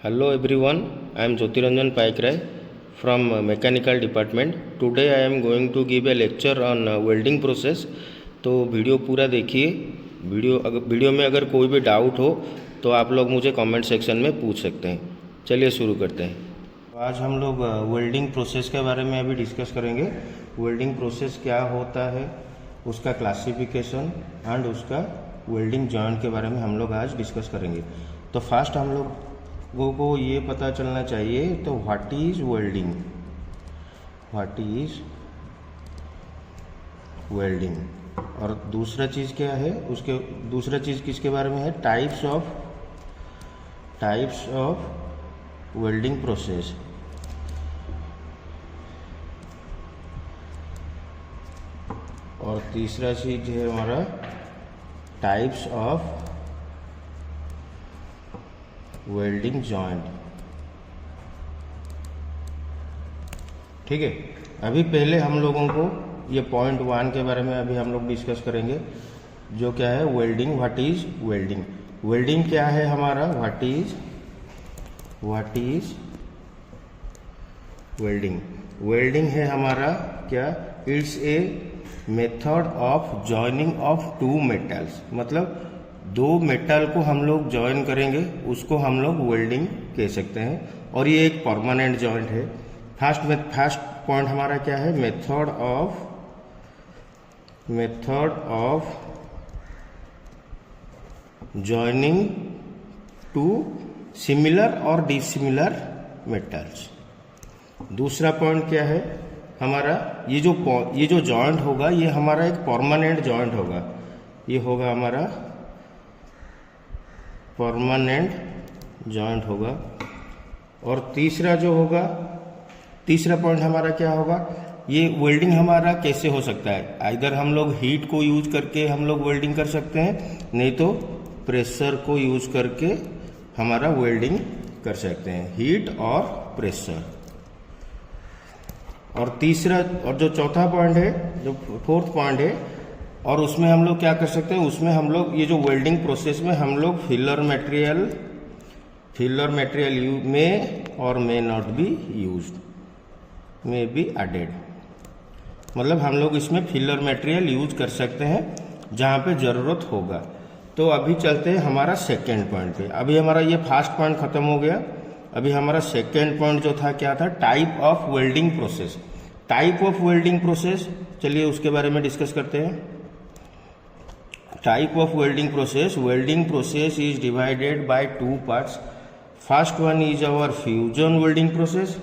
Hello everyone, I am Jyotiranjan Paikrai from Mechanical Department. Today I am going to give a lecture on welding process. तो video पूरा देखिए। Video में अगर कोई भी doubt हो तो आप लोग मुझे कमेंट सेक्शन में पूछ सकते हैं। चलिए शुरू करते हैं। आज हम लोग वेल्डिंग प्रोसेस के बारे में अभी डिस्कस करेंगे। वेल्डिंग प्रोसेस क्या होता है, उसका क्लासिफिकेशन एंड उसका वेल्डिंग जॉइंट के बारे में हम लोग आज डिस्कस करेंगे। तो फर्स्ट हम लोगों को ये पता चलना चाहिए तो what is welding, what is welding. और दूसरा चीज़ क्या है, उसके दूसरा चीज़ किसके बारे में है, टाइप्स ऑफ वेल्डिंग प्रोसेस। और तीसरा चीज है हमारा टाइप्स ऑफ वेल्डिंग जॉइंट। ठीक है, अभी पहले हम लोगों को ये पॉइंट 1 के बारे में अभी हम लोग डिस्कस करेंगे, जो क्या है welding. What is welding. Welding क्या है हमारा, व्हाट इज वेल्डिंग। वेल्डिंग है हमारा क्या, it's a method of joining of two metals. मतलब दो मेटल को हम लोग जॉइन करेंगे, उसको हम लोग वेल्डिंग कह सकते हैं। और ये एक परमानेंट जॉइंट है। फर्स्ट पॉइंट हमारा क्या है, method of joining two similar और डिसिमिलर मेटल्स। दूसरा पॉइंट क्या है हमारा, ये जो जॉइंट होगा ये हमारा एक परमानेंट जॉइंट होगा, ये होगा हमारा परमानेंट जॉइंट होगा। और तीसरा जो होगा, तीसरा पॉइंट हमारा क्या होगा, ये वेल्डिंग हमारा कैसे हो सकता है, आइदर हम लोग हीट को यूज करके हम लोग वेल्डिंग कर सकते हैं, नहीं तो प्रेशर को यूज करके हमारा वेल्डिंग कर सकते हैं, हीट और प्रेशर। और तीसरा और जो चौथा पॉइंट है, जो फोर्थ पॉइंट है, और उसमें हम लोग क्या कर सकते हैं, उसमें हम लोग ये जो वेल्डिंग प्रोसेस में हम लोग फिलर मटेरियल में और may not be used, may be added. मतलब हम लोग इसमें फिलर मटेरियल यूज कर सकते हैं जहाँ पे ज़रूरत होगा। तो अभी चलते हैं हमारा सेकेंड पॉइंट पे। अभी हमारा ये फर्स्ट पॉइंट खत्म हो गया। अभी हमारा सेकेंड पॉइंट जो था क्या था, type of welding process. Type of welding process, चलिए उसके बारे में डिस्कस करते हैं। Type of welding process is divided by two parts. First one is our fusion welding process,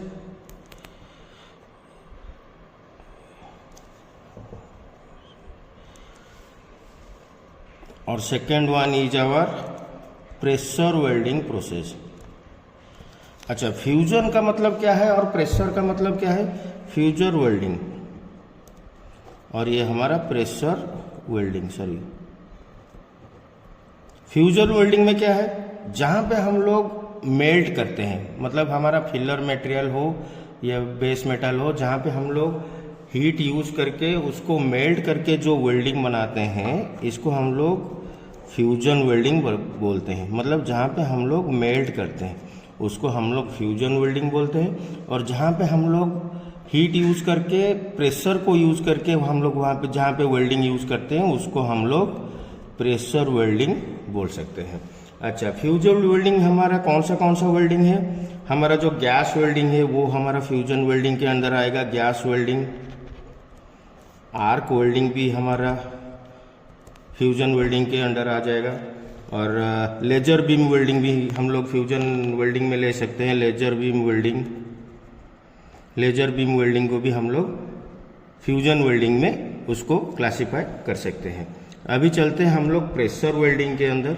और second one is our pressure welding process. अच्छा, fusion का मतलब क्या है और प्रेशर का मतलब क्या है, फ्यूजन वेल्डिंग, और ये हमारा प्रेशर वेल्डिंग। फ्यूजन वेल्डिंग में क्या है, जहां पे हम लोग मेल्ट करते हैं, मतलब हमारा फिलर मटेरियल हो या बेस मेटल हो, जहां पे हम लोग हीट यूज करके उसको मेल्ट करके जो वेल्डिंग बनाते हैं, इसको हम लोग फ्यूजन वेल्डिंग बोलते हैं। मतलब जहाँ पे हम लोग मेल्ट करते हैं उसको हम लोग फ्यूजन वेल्डिंग बोलते हैं। और जहाँ पे हम लोग हीट यूज करके, प्रेशर को यूज करके हम लोग वहाँ पे जहाँ पे वेल्डिंग यूज करते हैं उसको हम लोग प्रेशर वेल्डिंग बोल सकते हैं। अच्छा, फ्यूजन वेल्डिंग हमारा कौन सा वेल्डिंग है, हमारा जो गैस वेल्डिंग है वो हमारा फ्यूजन वेल्डिंग के अंदर आएगा। गैस वेल्डिंग, आर्क वेल्डिंग भी हमारा फ्यूजन वेल्डिंग के अंडर आ जाएगा। और लेजर बीम वेल्डिंग भी हम लोग फ्यूजन वेल्डिंग में ले सकते हैं। लेजर बीम वेल्डिंग को भी हम लोग फ्यूजन वेल्डिंग में उसको क्लासिफाई कर सकते हैं। अभी चलते हैं हम लोग प्रेशर वेल्डिंग के अंदर।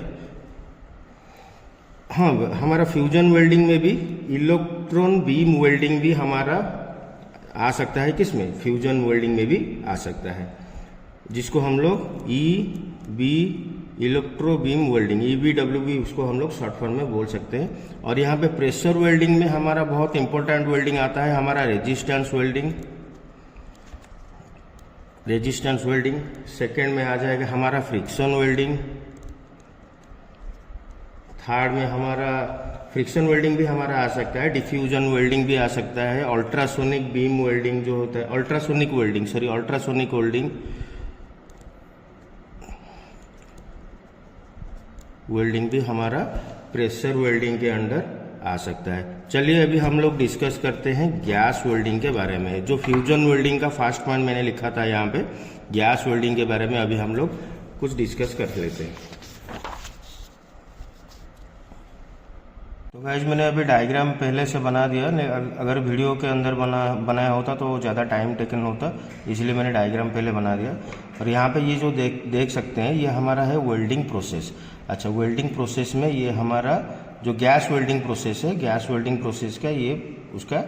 हाँ, हमारा फ्यूजन वेल्डिंग में भी इलेक्ट्रॉन बीम वेल्डिंग भी हमारा आ सकता है, किसमें, फ्यूजन वेल्डिंग में भी आ सकता है, जिसको हम लोग इलेक्ट्रो बीम वेल्डिंग, EBW उसको हम लोग शॉर्ट फॉर्म में बोल सकते हैं। और यहाँ पे प्रेशर वेल्डिंग में हमारा बहुत इंपॉर्टेंट वेल्डिंग आता है हमारा रेजिस्टेंस वेल्डिंग। सेकेंड में आ जाएगा हमारा फ्रिक्शन वेल्डिंग। थर्ड में हमारा फ्रिक्शन वेल्डिंग भी हमारा आ सकता है, डिफ्यूजन वेल्डिंग भी आ सकता है, अल्ट्रासोनिक बीम वेल्डिंग जो होता है, अल्ट्रासोनिक वेल्डिंग भी हमारा प्रेशर वेल्डिंग के अंडर आ सकता है। चलिए अभी हम लोग डिस्कस करते हैं गैस वेल्डिंग के बारे में। जो फ्यूजन वेल्डिंग का फर्स्ट पॉइंट मैंने लिखा था यहाँ पे, गैस वेल्डिंग के बारे में अभी हम लोग कुछ डिस्कस कर लेते हैं। तो गाइस मैंने अभी डायग्राम पहले से बना दिया, अगर वीडियो के अंदर बनाया होता तो ज़्यादा टाइम टेकन होता, इसलिए मैंने डायग्राम पहले बना दिया। और यहाँ पे ये जो देख सकते हैं ये हमारा है वेल्डिंग प्रोसेस। अच्छा, वेल्डिंग प्रोसेस में ये हमारा जो गैस वेल्डिंग प्रोसेस है, गैस वेल्डिंग प्रोसेस का ये उसका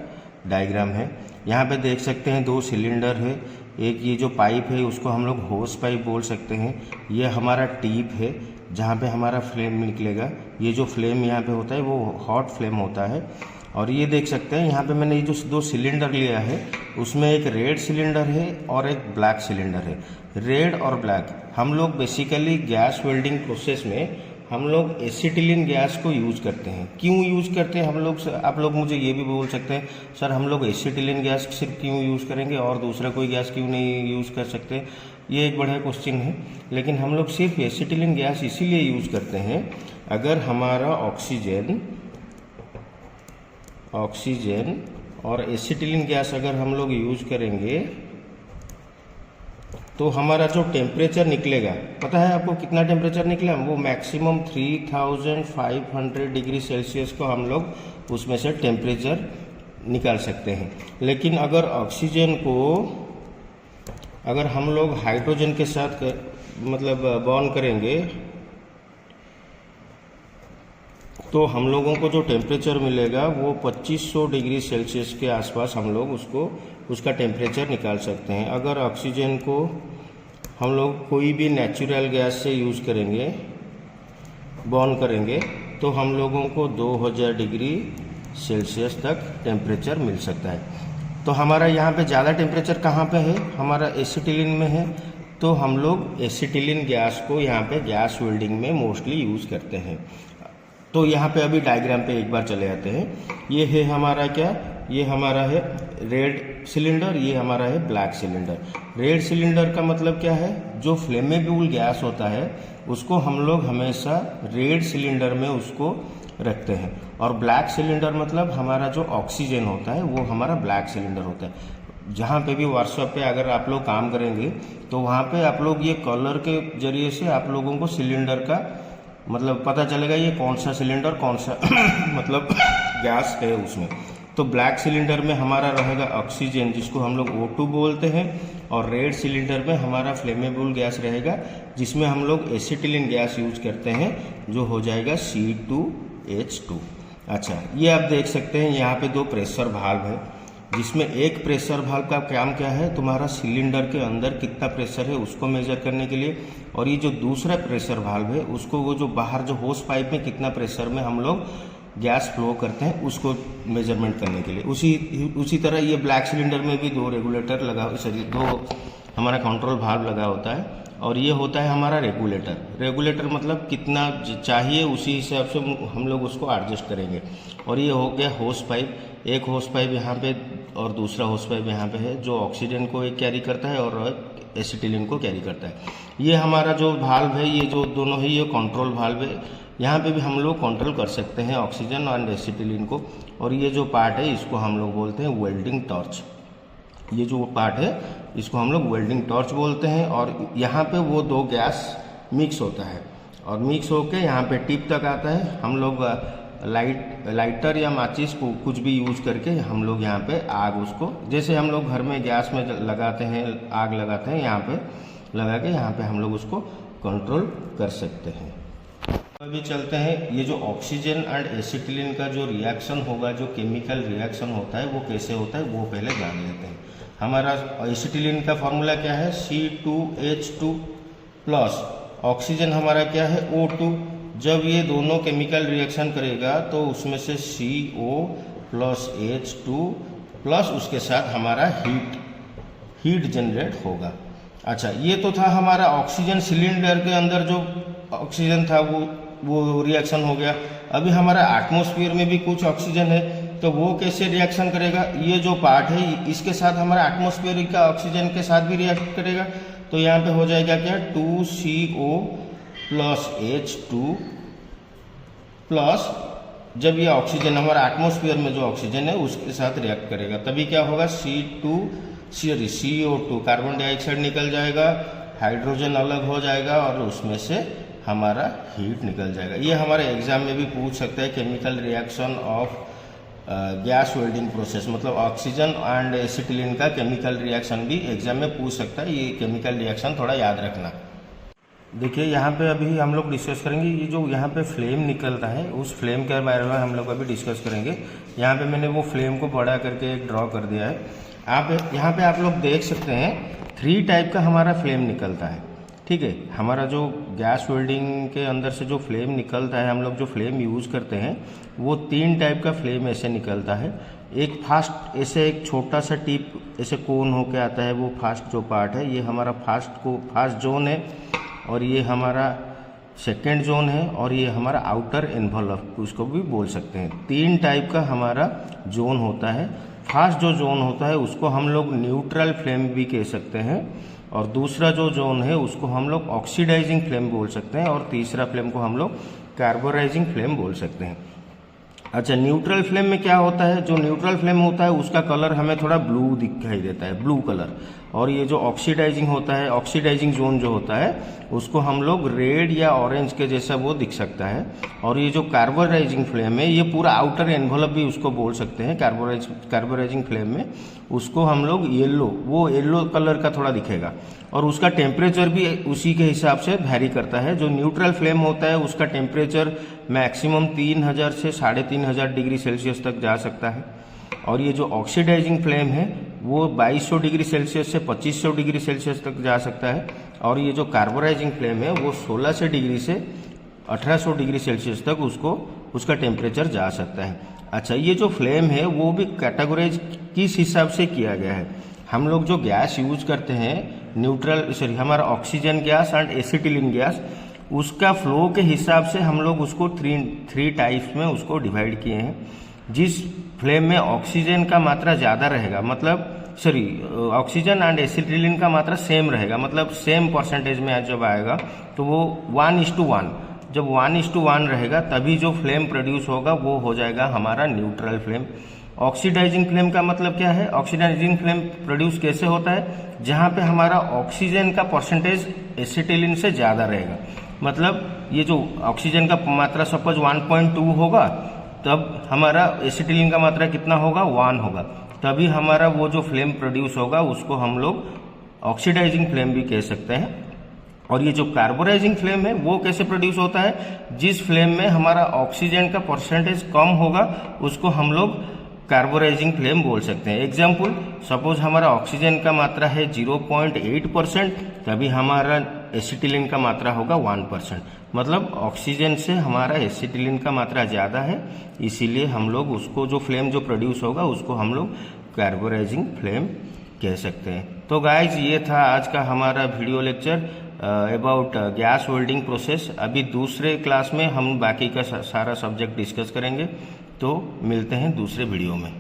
डायग्राम है। यहाँ पे देख सकते हैं 2 सिलेंडर है, एक ये जो पाइप है उसको हम लोग होस पाइप बोल सकते हैं। ये हमारा टीप है जहाँ पे हमारा फ्लेम निकलेगा। ये जो फ्लेम यहाँ पे होता है वो हॉट फ्लेम होता है। और ये देख सकते हैं यहाँ पे मैंने ये जो 2 सिलेंडर लिया है उसमें एक रेड सिलेंडर है और एक ब्लैक सिलेंडर है। रेड और ब्लैक हम लोग बेसिकली गैस वेल्डिंग प्रोसेस में हम लोग एसिटिलीन गैस को यूज करते हैं। क्यों यूज करते हैं हम लोग? आप लोग मुझे ये भी बोल सकते हैं सर हम लोग एसिटिलीन गैस सिर्फ क्यों यूज करेंगे और दूसरा कोई गैस क्यों नहीं यूज कर सकते? ये एक बड़ा क्वेश्चन है। लेकिन हम लोग सिर्फ एसिटिलीन गैस इसीलिए यूज करते हैं, अगर हमारा ऑक्सीजन और एसिटिलीन गैस अगर हम लोग यूज करेंगे तो हमारा जो टेम्परेचर निकलेगा, पता है आपको कितना टेम्परेचर निकला? वो मैक्सिमम 3500 डिग्री सेल्सियस को हम लोग उसमें से टेम्परेचर निकाल सकते हैं। लेकिन अगर ऑक्सीजन को अगर हम लोग हाइड्रोजन के साथ मतलब बॉन्ड करेंगे तो हम लोगों को जो टेम्परेचर मिलेगा वो 2500 डिग्री सेल्सियस के आसपास हम लोग उसका टेम्परेचर निकाल सकते हैं। अगर ऑक्सीजन को हम लोग कोई भी नेचुरल गैस से यूज़ करेंगे, बॉन्ड करेंगे, तो हम लोगों को 2000 डिग्री सेल्सियस तक टेम्परेचर मिल सकता है। तो हमारा यहाँ पे ज़्यादा टेम्परेचर कहाँ पे है? हमारा एसिटिलीन में है। तो हम लोग एसिटिलीन गैस को यहाँ पे गैस वेल्डिंग में मोस्टली यूज़ करते हैं। तो यहाँ पे अभी डायग्राम पे एक बार चले जाते हैं। ये है हमारा क्या? ये हमारा है रेड सिलेंडर, ये हमारा है ब्लैक सिलेंडर। रेड सिलेंडर का मतलब क्या है? जो फ्लेमेबल गैस होता है उसको हम लोग हमेशा रेड सिलेंडर में उसको रखते हैं। और ब्लैक सिलेंडर मतलब हमारा जो ऑक्सीजन होता है वो हमारा ब्लैक सिलेंडर होता है। जहाँ पे भी वर्कशॉप पे अगर आप लोग काम करेंगे तो वहाँ पे आप लोग ये कलर के जरिए से आप लोगों को सिलेंडर का मतलब पता चलेगा ये कौन सा सिलेंडर कौन सा मतलब गैस है उसमें। तो ब्लैक सिलेंडर में हमारा रहेगा ऑक्सीजन जिसको हम लोग O2 बोलते हैं, और रेड सिलेंडर में हमारा फ्लेमेबल गैस रहेगा जिसमें हम लोग एसिटिलीन गैस यूज करते हैं जो हो जाएगा C2H2। अच्छा, ये आप देख सकते हैं यहाँ पे 2 प्रेशर वाल्व है जिसमें एक प्रेशर वाल्व का काम क्या है? तुम्हारा सिलेंडर के अंदर कितना प्रेशर है उसको मेजर करने के लिए, और ये जो दूसरा प्रेशर वाल्व है उसको वो जो बाहर जो होस पाइप में कितना प्रेशर में हम लोग गैस फ्लो करते हैं उसको मेजरमेंट करने के लिए। उसी तरह ये ब्लैक सिलेंडर में भी 2 रेगुलेटर लगा, सॉरी 2 हमारा कंट्रोल वाल्व लगा होता है, और ये होता है हमारा रेगुलेटर। रेगुलेटर मतलब कितना चाहिए उसी हिसाब से हम लोग उसको एडजस्ट करेंगे। और ये हो गया होस पाइप, एक होस पाइप यहाँ पे और दूसरा होस पाइप यहाँ पे है जो ऑक्सीजन को एक कैरी करता है और एसिटिलीन को कैरी करता है। ये हमारा जो वाल्व है, ये जो दोनों है ये कंट्रोल वाल्व है। यहाँ पे भी हम लोग कंट्रोल कर सकते हैं ऑक्सीजन और एसिटिलीन को। और ये जो पार्ट है इसको हम लोग बोलते हैं वेल्डिंग टॉर्च। ये जो पार्ट है इसको हम लोग वेल्डिंग टॉर्च बोलते हैं। और यहाँ पे वो 2 गैस मिक्स होता है और मिक्स होके यहाँ पे टिप तक आता है। हम लोग लाइटर या माचिस को कुछ भी यूज करके हम लोग यहाँ पे आग उसको, जैसे हम लोग घर में गैस में लगाते हैं आग लगाते हैं, यहाँ पे लगा के यहाँ पे हम लोग उसको कंट्रोल कर सकते हैं। अभी चलते हैं, ये जो ऑक्सीजन एंड एसिटिलीन का जो रिएक्शन होगा, जो केमिकल रिएक्शन होता है वो कैसे होता है वो पहले जान लेते हैं। हमारा एसिटिलीन का फॉर्मूला क्या है? C2H2 प्लस ऑक्सीजन हमारा क्या है? O2। जब ये दोनों केमिकल रिएक्शन करेगा तो उसमें से CO प्लस H2 प्लस उसके साथ हमारा हीट जनरेट होगा। अच्छा, ये तो था हमारा ऑक्सीजन, सिलेंडर के अंदर जो ऑक्सीजन था वो रिएक्शन हो गया। अभी हमारा एटमॉस्फेयर में भी कुछ ऑक्सीजन है, तो वो कैसे रिएक्शन करेगा, ये जो पार्ट है इसके साथ हमारा एटमॉस्फेयर का ऑक्सीजन के साथ भी रिएक्ट करेगा। तो यहाँ पे हो जाएगा क्या, 2CO प्लस H2 प्लस, जब ये ऑक्सीजन हमारा एटमॉस्फेयर में जो ऑक्सीजन है उसके साथ रिएक्ट करेगा तभी क्या होगा, CO2 कार्बन डाइऑक्साइड निकल जाएगा, हाइड्रोजन अलग हो जाएगा और उसमें से हमारा हीट निकल जाएगा। ये हमारे एग्जाम में भी पूछ सकता है, chemical reaction of gas welding process, मतलब ऑक्सीजन एंड एसिटिलीन का केमिकल रिएक्शन भी एग्जाम में पूछ सकता है। ये केमिकल रिएक्शन थोड़ा याद रखना। देखिए यहाँ पे अभी हम लोग डिस्कस करेंगे, ये जो यहाँ पे फ्लेम निकलता है उस फ्लेम के बारे में हम लोग अभी डिस्कस करेंगे। यहाँ पे मैंने वो फ्लेम को बड़ा करके एक ड्रॉ कर दिया है। यहाँ पे आप लोग देख सकते हैं 3 टाइप का हमारा फ्लेम निकलता है, ठीक है। हमारा जो गैस वेल्डिंग के अंदर से जो फ्लेम निकलता है, हम लोग जो फ्लेम यूज़ करते हैं वो 3 टाइप का फ्लेम ऐसे निकलता है। एक फास्ट, ऐसे एक छोटा सा टिप ऐसे कोन होके आता है, वो फास्ट जो पार्ट है, ये हमारा फास्ट जोन है, और ये हमारा सेकेंड जोन है, और ये हमारा आउटर एनवलप उसको भी बोल सकते हैं। 3 टाइप का हमारा जोन होता है। फास्ट जो जोन होता है उसको हम लोग न्यूट्रल फ्लेम भी कह सकते हैं, और दूसरा जो जोन है उसको हम लोग ऑक्सीडाइजिंग फ्लेम बोल सकते हैं, और तीसरा फ्लेम को हम लोग कार्बोराइजिंग फ्लेम बोल सकते हैं। अच्छा, न्यूट्रल फ्लेम में क्या होता है, जो न्यूट्रल फ्लेम होता है उसका कलर हमें थोड़ा ब्लू दिखाई देता है, ब्लू कलर। और ये जो ऑक्सीडाइजिंग होता है, ऑक्सीडाइजिंग जोन जो होता है उसको हम लोग रेड या ऑरेंज के जैसा वो दिख सकता है। और ये जो कार्बोराइजिंग फ्लेम है, ये पूरा आउटर एनवलप भी उसको बोल सकते हैं। कार्बोराइजिंग फ्लेम में उसको हम लोग येलो कलर का थोड़ा दिखेगा, और उसका टेम्परेचर भी उसी के हिसाब से वैरी करता है। जो न्यूट्रल फ्लेम होता है उसका टेम्परेचर मैक्सिमम 3000 से 3500 डिग्री सेल्सियस तक जा सकता है, और ये जो ऑक्सीडाइजिंग फ्लेम है वो 2200 डिग्री सेल्सियस से 2500 डिग्री सेल्सियस तक जा सकता है, और ये जो कार्बोराइजिंग फ्लेम है वो 1600 डिग्री से 1800 डिग्री सेल्सियस तक उसका टेम्परेचर जा सकता है। अच्छा, ये जो फ्लेम है वो भी कैटेगराइज किस हिसाब से किया गया है। हम लोग जो गैस यूज करते हैं हमारा oxygen gas and acetylene gas, उसका फ्लो के हिसाब से हम लोग उसको 3 टाइप्स में उसको डिवाइड किए हैं। जिस फ्लेम में ऑक्सीजन का मात्रा ज़्यादा रहेगा, मतलब ऑक्सीजन एंड एसिटिलीन का मात्रा सेम रहेगा, मतलब सेम परसेंटेज में जब आएगा तो वो 1:1, जब 1:1 रहेगा तभी जो फ्लेम प्रोड्यूस होगा वो हो जाएगा हमारा न्यूट्रल फ्लेम। ऑक्सीडाइजिंग फ्लेम का मतलब क्या है, ऑक्सीडाइजिंग फ्लेम प्रोड्यूस कैसे होता है, जहाँ पे हमारा ऑक्सीजन का परसेंटेज एसिटिलीन से ज़्यादा रहेगा। मतलब ये जो ऑक्सीजन का मात्रा सपोज 1.2 होगा, तब हमारा एसिटिलीन का मात्रा कितना होगा, 1 होगा, तभी हमारा वो जो फ्लेम प्रोड्यूस होगा उसको हम लोग ऑक्सीडाइजिंग फ्लेम भी कह सकते हैं। और ये जो कार्बोराइजिंग फ्लेम है वो कैसे प्रोड्यूस होता है, जिस फ्लेम में हमारा ऑक्सीजन का परसेंटेज कम होगा उसको हम लोग कार्बोराइजिंग फ्लेम बोल सकते हैं। एग्जाम्पल, सपोज हमारा ऑक्सीजन का मात्रा है 0.8%, तभी हमारा एसिटिलीन का मात्रा होगा 1%। मतलब ऑक्सीजन से हमारा एसिटिलीन का मात्रा ज़्यादा है, इसीलिए हम लोग उसको जो फ्लेम जो प्रोड्यूस होगा उसको हम लोग कार्बोराइजिंग फ्लेम कह सकते हैं। तो गाइज, ये था आज का हमारा video lecture about gas welding process. अभी दूसरे क्लास में हम बाकी का सारा सब्जेक्ट डिस्कस करेंगे, तो मिलते हैं दूसरे वीडियो में।